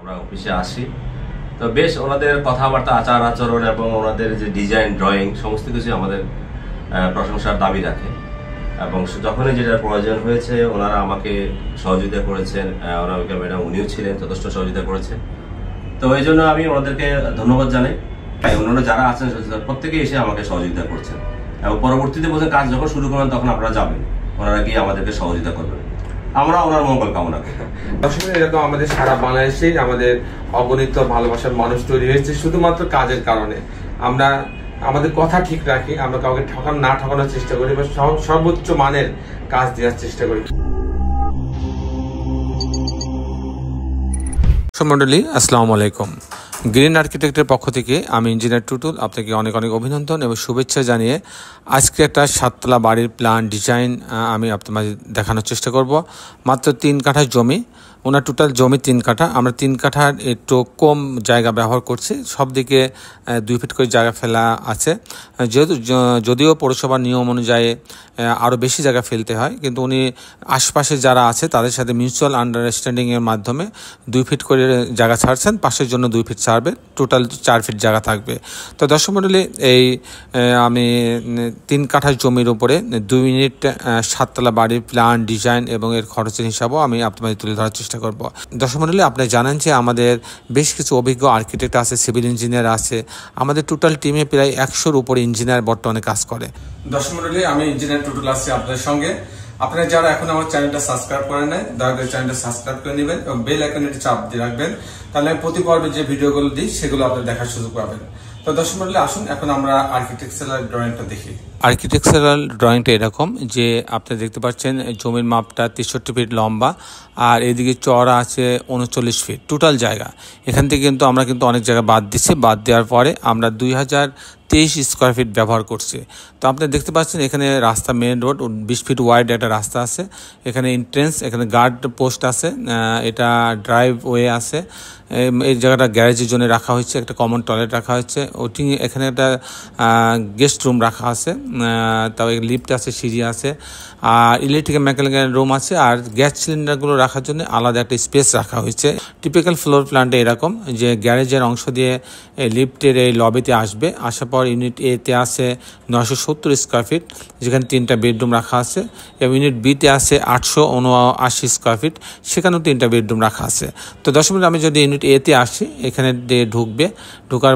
আমরা অফিসে আসি, তো বেশ ওনাদের কথাবার্তা, আচার আচরণ এবং ওনাদের যে ডিজাইন, ড্রয়িং সমস্ত কিছু আমাদের প্রশংসার দাবি রাখে। এবং যখনই যেটা প্রয়োজন হয়েছে ওনারা আমাকে সহযোগিতা করেছেন, অনামিকা ম্যাডাম উনিও ছিলেন, যথেষ্ট সহযোগিতা করেছেন। তো এই জন্য আমি ওনাদেরকে ধন্যবাদ জানাই। অন্যান্য যারা আছেন প্রত্যেকেই এসে আমাকে সহযোগিতা করছেন এবং পরবর্তীতে বলছেন কাজ যখন শুরু করবেন তখন আপনারা যাবেন, ওনারা গিয়ে আমাদেরকে সহযোগিতা করবেন, আমরা ওনার মঙ্গল কামনা করি। আসলে এরকম আমাদের সারা বাংলাদেশে আমাদের অগণিত ভালোবাসার মানুষ তৈরি হয়েছে শুধুমাত্র কাজের কারণে। আমরা আমাদের কথা ঠিক রাখি, আমরা কাউকে না ঠকানোর চেষ্টা করি বা সর্বোচ্চ মানের কাজ দেওয়ার চেষ্টা করি। মন্ডলী, আসসালামু আলাইকুম। গ্রিন আর্কিটেক্টের পক্ষ থেকে আমি ইঞ্জিনিয়ার টুটুল আপনাকে অনেক অনেক অভিনন্দন এবং শুভেচ্ছা জানিয়ে আজকে একটা 7 তলা বাড়ির প্ল্যান ডিজাইন আমি আপনার মাঝে দেখানোর চেষ্টা করব। মাত্র 3 কাঠা জমি, ওনার টোটাল জমি 3 কাঠা। আমরা 3 কাঠার একটু কম জায়গা ব্যবহার করছি, সব দিকে 2 ফিট করে জায়গা ফেলা আছে। যদিও পৌরসভার নিয়ম অনুযায়ী আরও বেশি জায়গা ফেলতে হয়, কিন্তু উনি আশপাশে যারা আছে তাদের সাথে মিউচুয়াল আন্ডারস্ট্যান্ডিংয়ের মাধ্যমে 2 ফিট করে জায়গা ছাড়ছেন, পাশের জন্য 2 ফিট ছাড়বে, টোটাল 4 ফিট জায়গা থাকবে। তো দর্শক মণ্ডলী, এই আমি 3 কাঠা জমির উপরে 2 ইউনিট 7 তলা বাড়ির প্ল্যান ডিজাইন এবং এর খরচের হিসাবও আমি আপনাদের তুলে ধরার চেষ্টা করব। দর্শক মণ্ডলী, আপনারা জানেন যে আমাদের বেশ কিছু অভিজ্ঞ আর্কিটেক্ট আছে, সিভিল ইঞ্জিনিয়ার আছে। আমাদের টোটাল টিমে প্রায় 100-র উপরে ইঞ্জিনিয়ার বর্তমানে কাজ করে। দর্শক মণ্ডলী, আমি ইঞ্জিনিয়ার টুটুল আছি আপনাদের সঙ্গে। আপনারা যারা এখন আমার চ্যানেলটা সাবস্ক্রাইব করেন নাই, দয়া করে চ্যানেলটা সাবস্ক্রাইব করে নেবেন এবং বেল আইকনে চাপ দিয়ে রাখবেন, তাহলে প্রতি পর্বে যে ভিডিওগুলো দিই সেগুলো আপনারা দেখার সুযোগ পাবেন। তো দর্শক মণ্ডলী, আসুন এখন আমরা আর্কিটেকচারাল ড্রয়িংটা দেখি। আর্কিটেকচারাল ড্রয়িংটা এরকম যে আপনারা দেখতে পাচ্ছেন জমির মাপটা 63 ফিট লম্বা আর এদিকে চওড়া আছে 39 ফিট টোটাল জায়গা। এখান থেকে কিন্তু আমরা অনেক জায়গা বাদ দিচ্ছি, বাদ দেওয়ার পরে আমরা 2023 স্কোয়ার ফিট ব্যবহার করছি। তো আপনারা দেখতে পাচ্ছেন এখানে রাস্তা, মেন রোড, 20 ফিট ওয়াইড একটা রাস্তা আছে, এখানে এন্ট্রেন্স, এখানে গার্ড পোস্ট আছে, এটা ড্রাইভওয়ে আছে। এই জায়গাটা গ্যারেজের জন্য রাখা হয়েছে, একটা কমন টয়লেট রাখা হয়েছে, এখানে একটা গেস্ট রুম রাখা আছে, তাও লিফট আছে, সিঁড়ি আছে, আর ইলেকট্রিক্যাল মেকানিক্যাল রুম আছে, আর গ্যাস সিলিন্ডারগুলো রাখার জন্য আলাদা একটা স্পেস রাখা হয়েছে। টিপিক্যাল ফ্লোর প্ল্যানটা এরকম যে গ্যারেজের অংশ দিয়ে লিফটের এই লবিতে আসবে, আসার পর ইউনিট এতে আছে 970 স্কোয়ার ফিট, যেখানে 3টা বেডরুম রাখা আছে, এবং ইউনিট বিতে আছে 879 স্কোয়ার ফিট, সেখানেও 3টা বেডরুম রাখা আছে। তো 10 মিনিট আমি যদি ইউনিট এতে আসি, এখানে ঢোকার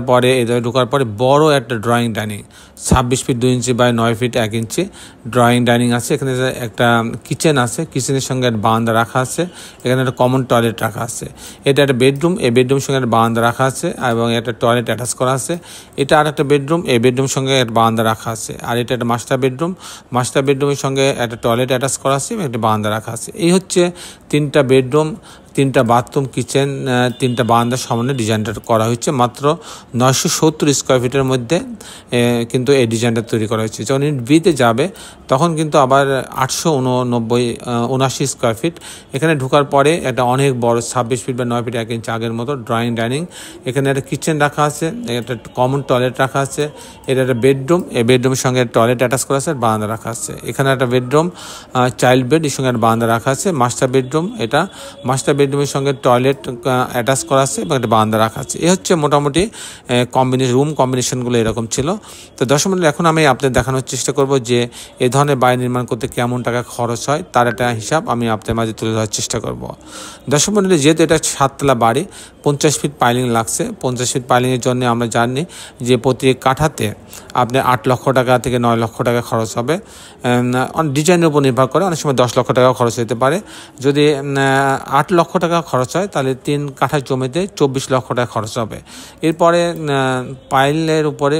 পরে বড় একটা drawing dining, 26 feet 2 inch by 9 feet 1 inch drawing dining আছে। এখানে একটা কিচেন আছে, কিচেনের সঙ্গে একটা বারান্দা রাখা আছে, এখানে একটা কমন টয়লেট রাখা আছে। এটা একটা বেডরুম, এই বেডরুমের সঙ্গে একটা বারান্দা রাখা আছে এবং একটা টয়লেট অ্যাটাচ করা আছে। এটা আর একটা বেডরুম, এই বেডরুমের সঙ্গে একটা বারান্দা রাখা আছে। আর এটা একটা মাস্টার বেডরুমের সঙ্গে একটা টয়লেট অ্যাটাচ করা আছে এবং একটা বারান্দা রাখা আছে। এই হচ্ছে 3টা বেডরুম, 3টা বাথরুম, কিচেন, 3টা বারান্দার সামনে ডিজাইনটা করা হয়েছে। মাত্র 970 স্কোয়ার ফিটের মধ্যে কিন্তু এই ডিজাইনটা তৈরি করা হয়েছে। যখন ইউনিট বিতে যাবে তখন কিন্তু আবার 879 স্কোয়ার ফিট। এখানে ঢোকার পরে একটা অনেক বড় 26 ফিট বা 9 ফিট 1 ইঞ্চি আগের মতো ড্রয়িং ডাইনিং, এখানে একটা কিচেন রাখা আছে, একটা কমন টয়লেট রাখা আছে, এটা একটা বেডরুম, এই বেডরুমের সঙ্গে টয়লেট অ্যাটাচ করা আছে, বারান্দা রাখা আছে। এখানে একটা বেডরুম, চাইল্ড বেড, এর সঙ্গে একটা বারান্দা রাখা আছে। মাস্টার বেডরুম, এটা মাস্টার বেডরুমের সঙ্গে টয়লেট অ্যাটাচ করা আছে এবং একটা বারান্দা রাখা আছে। এই হচ্ছে মোটামুটি রুম কম্বিনেশনগুলো এরকম ছিল। তো 10 মিনিট এখন আমি আপনাদের দেখানোর চেষ্টা করব যে এই ধরনের বাড়ি নির্মাণ করতে কেমন টাকা খরচ হয়, তার একটা হিসাব আমি আপনাদের মাঝে তুলে ধরার চেষ্টা করব। 10 মিনিটে যেহেতু এটা 7 তলা বাড়ি, 50 ফিট পাইলিং লাগছে। 50 ফিট পাইলিংয়ের জন্য আমরা জানি যে প্রতি কাঠাতে আপনার 8 লক্ষ টাকা থেকে 9 লক্ষ টাকা খরচ হবে। ডিজাইনের উপর নির্ভর করে, অনেক সময় 10 লক্ষ টাকা খরচ হতে পারে। যদি 8 লক্ষ টাকা খরচ হয় তাহলে 3 কাঠা জমিতে 24 লক্ষ টাকা খরচ হবে। এরপরে পাইলের উপরে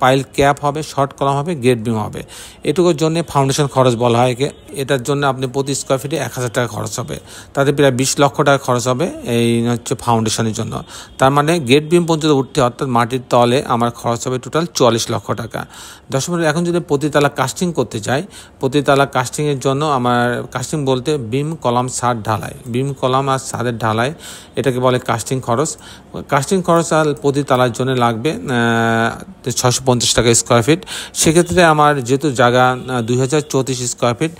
পাইল ক্যাপ হবে, শর্ট কলাম হবে, গেট বিম হবে। এটুকুর জন্য ফাউন্ডেশন খরচ বলা হয়। এটার জন্য আপনি প্রতি স্কোয়ার ফিটে 1000 টাকা খরচ হবে, তাতে প্রায় 20 লক্ষ টাকা খরচ হবে এই হচ্ছে ফাউন্ডেশনের জন্য। তার মানে গেট বিম পর্যন্ত উঠতে, অর্থাৎ মাটির তলে আমার খরচ হবে টোটাল 44 লক্ষ টাকা। 10 মিনিট এখন যদি প্রতিতলা কাস্টিং করতে চাই, প্রতিতলা কাস্টিংয়ের জন্য আমার কাস্টিং বলতে বিম কলাম ছাদ ঢালাই, বিম কলাম কলাম আর ছাদের ঢালাই, এটাকে বলে কাস্টিং খরচ। কাস্টিং খরচ আর প্রতি তালার জন্য লাগবে 650 টাকা স্কোয়ার ফিট। সেক্ষেত্রে আমার যেহেতু জায়গা 2034 স্কোয়ার ফিট,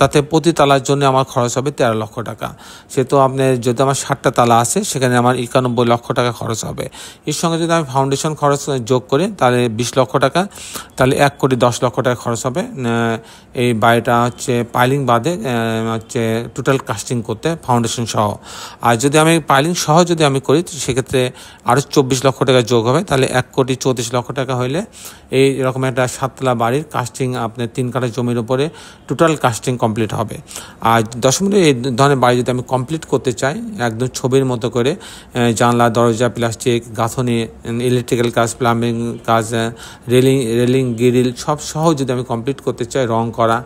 তাতে প্রতি তালার জন্য আমার খরচ হবে 13 লক্ষ টাকা। সেহেতু আপনার যদি আমার 60টা তালা আছে, সেখানে আমার 91 লক্ষ টাকা খরচ হবে। এর সঙ্গে যদি আমি ফাউন্ডেশন খরচ যোগ করি তাহলে 20 লক্ষ টাকা, তাহলে 1,10,00,000 টাকা খরচ হবে এই বাড়িটা হচ্ছে পাইলিং বাদে হচ্ছে টোটাল কাস্টিং করতে, ফাউন্ডেশন সহ। আর যদি আমি পাইলিং সহ যদি আমি করি সেক্ষেত্রে আরও 24 লক্ষ টাকা যোগ হবে, তাহলে 1,34,00,000 টাকা হইলে এইরকম একটা 7 তলা বাড়ির কাস্টিং আপনার 3 কাঠা জমির উপরে টোটাল কাস্টিং কমপ্লিট হবে। আর 10 মিনিট এই ধরনের বাড়ি যদি আমি কমপ্লিট করতে চাই একদম ছবির মতো করে, জানলা দরজা প্লাস্টিক গাঁথনি ইলেকট্রিক্যাল কাজ প্লাম্বিং কাজ রেলিং গ্রিল সব সহ যদি আমি কমপ্লিট করতে চাই রং করা,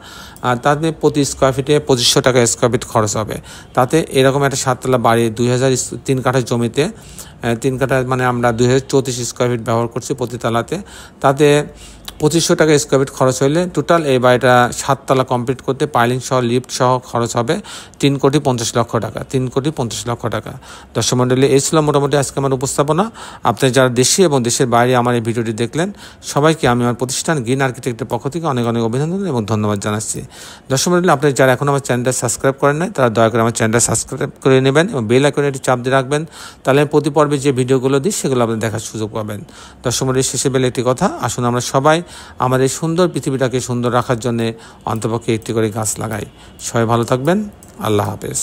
তাতে প্রতি স্কোয়ার ফিটে 2500 টাকা স্কোয়ার ফিট খরচ হবে। তাতে এরকম একটা 7 তলা বাড়ি 3 কাঠা জমিতে 3 কাঠা মানে আমরা 2034 স্কোয়ার ফিট ব্যবহার করছি প্রতি তালাতে, তাতে 2500 টাকা স্কোয়ার ফিট খরচ হইলে টোটাল এই বাড়িটা 7 তলা কমপ্লিট করতে পাইলিং সহ লিফট সহ খরচ হবে 3,50,00,000 টাকা। 3,50,00,000 টাকা। দর্শক মণ্ডলী, এই ছিল মোটামুটি আজকে আমার উপস্থাপনা। আপনি যারা দেশে এবং দেশের বাইরে আমার এই ভিডিওটি দেখলেন, সবাইকে আমি আমার প্রতিষ্ঠান গ্রিন আর্কিটেক্টের পক্ষ থেকে অনেক অনেক অভিনন্দন এবং ধন্যবাদ জানাচ্ছি। দর্শক মণ্ডলী, আপনি যারা এখন আমার চ্যানেলটা সাবস্ক্রাইব করেন নাই, তারা দয়া করে আমার চ্যানেলটা সাবস্ক্রাইব করে নেবেন এবং বেল আইকনে একটি চাপ দিয়ে রাখবেন, তাহলে আমি প্রতি পর্বে যে ভিডিওগুলো দিই সেগুলো আপনি দেখার সুযোগ পাবেন। দর্শক মণ্ডলী, শেষে বেলে একটি কথা, আসুন আমরা সবাই আমাদের সুন্দর পৃথিবীটাকে সুন্দর রাখার জন্য অন্তপক্ষে একটি করে গাছ লাগাই। সবাই ভালো থাকবেন। আল্লাহ হাফেজ।